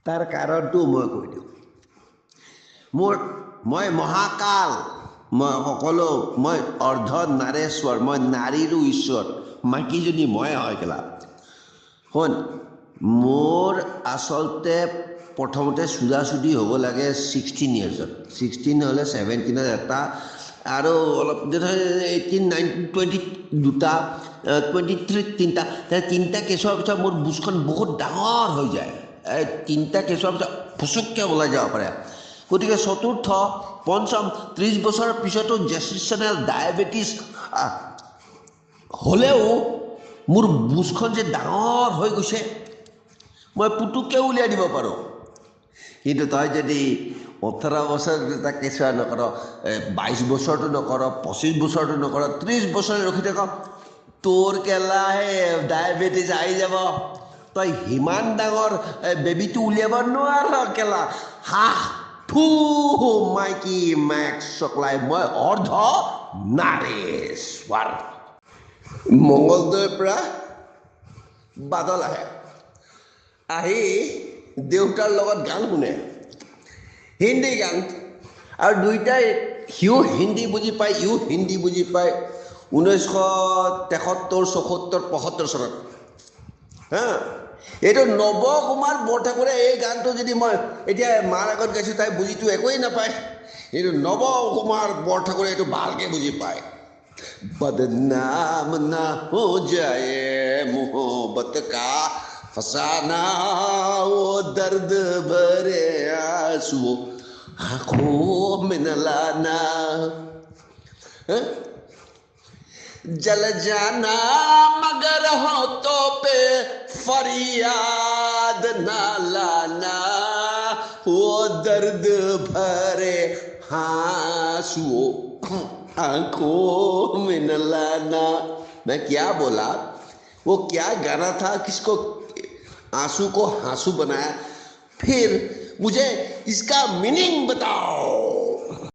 তাৰ কাৰণটো মই কৈ দিওঁ। মই মহাকাল, মই অৰ্ধ নাৰেশ্বৰ, মই নাৰীৰো ঈশ্বৰ, মাইকীজনী মই হয় কেলা। শুন, মোৰ আচলতে প্ৰথমতে চুদাচুদি হ'ব লাগে 16 ইয়াৰ্ছত, 16 হ'লে 17 এটা, আৰু অলপ 18, 19, 20 দুটা, 23 তিনিটা, তিনিটা কেছৰ পিছত মোৰ বুজখন বহুত ডাঙৰ হৈ যায়। তিনিটা কেছৰ পিছত ফুচুককৈ ওলাই যাব পাৰে। গতিকে চতুৰ্থ, পঞ্চম, 30 বছৰৰ পিছতো জেষ্টিশ্যনেল ডায়েবেটিছ হ'লেও মোৰ বুজখন যে ডাঙৰ হৈ গৈছে, মই পুতুককৈ উলিয়াই দিব পাৰোঁ। কিন্তু তই যদি 18 বছৰ এটা কেঁচুৱা নকৰ, 22 বছৰটো নকৰ, 25 বছৰটো নকৰ, 30 বছৰ ৰখি থাক, তোৰ কেলাহে ডায়েবেটিছ আহি যাব। তই সিমান ডাঙৰ বেবীটো উলিয়াব নোৱাৰ কেলা। মাইকী মেক্স চকলাই, মই অৰ্ধ নাৰেশ্বৰ। মংগলদৈৰ পৰা বাদল আহি দেউতাৰ লগত গান শুনে, হিন্দী গান, আৰু দুইটাই, সিও হিন্দী বুজি পায়, ইও হিন্দী বুজি পায়। 1973, 74, 75 চনত এইটো নৱকুমাৰ বৰঠাকুৰে এই গানটো যদি মই এতিয়া মাৰ আগত গাইছোঁ, তাই বুজিতো একোৱেই নাপায়। কিন্তু নৱকুমাৰ বৰঠাকুৰে এইটো ভালকৈ বুজি পায়। बदनाम ना हो जाए मोहब्बत का फसाना, वो दर्द भरे आंसू आंखों में न लाना, जल जाना मगर होठों पे फरियाद ना लाना, वो दर्द भरे आंसू आंखों में न लाना। मैं क्या बोला? वो क्या गाना था? किसको आंसू को हाँसू बनाया? फिर मुझे इसका मीनिंग बताओ।